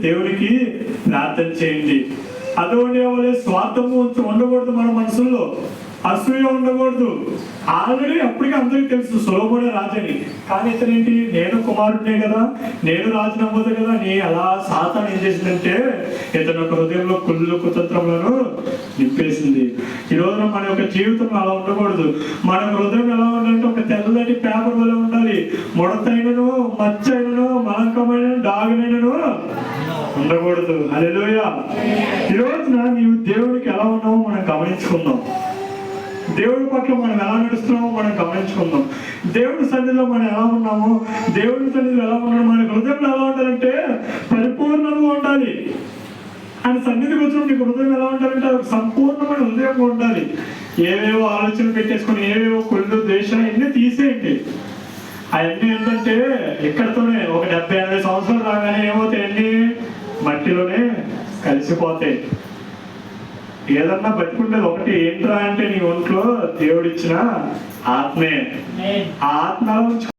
దేవునికి ప్రార్థన చేయండి. అదోనే స్వార్థము ఉండకూడదు, మన మనసుల్లో అసూయ ఉండకూడదు. ఆల్రెడీ అప్పటికే అందరికీ తెలుసు సొలొమోనే రాజని, కానీ ఇతనేంటి, నేను కుమారుడినే కదా, నేను రాజు నమ్మదు కదా అని అలా సాతాను ఏం చేసిందంటే ఇతను ఒక హృదయంలో కుళ్ళు కుతంత్రములను నింపేసింది. ఈ రోజున మన యొక్క జీవితం అలా ఉండకూడదు. మన హృదయం ఎలా ఉండాలంటే ఒక తెల్లటి పేపర్ వల్ల ఉండాలి. ముడతైనను మచ్చైనను మలంకమైన డాగునైనను ఉండకూడదు. హల్లెలూయా. ఈ రోజున నీవు దేవుడికి ఎలా ఉన్నావో మనం గమనించుకుందాం. దేవుడి పట్ల మనం ఎలా నడుస్తున్నామో మనం గమనించుకుందాం. దేవుడి సన్నిధిలో మనం ఎలా ఉన్నామో, దేవుడి సన్నిధిలో ఎలా ఉన్నామో, మన హృదయంలో ఎలా ఉండాలంటే పరిపూర్ణంగా ఉండాలి. ఆయన సన్నిధికి వచ్చినప్పుడు నీకు హృదయం ఎలా ఉండాలంటే అది సంపూర్ణమైన హృదయంగా ఉండాలి. ఏవేవో ఆలోచనలు పెట్టేసుకొని ఏవేవో కుళ్ళు ద్వేషాలు ఇవన్నీ తీసేయండి. అవన్నీ ఏంటంటే ఇక్కడతోనే ఒక 70-80 సంవత్సరాలు రాగానే ఏమవుతాయండి, మట్టిలోనే కలిసిపోతాయి. ఏదన్నా బతికుండేది ఒకటి ఏంట్రా అంటే నీ ఒంట్లో దేవుడిచ్చిన ఆత్మే. ఆ ఆత్మ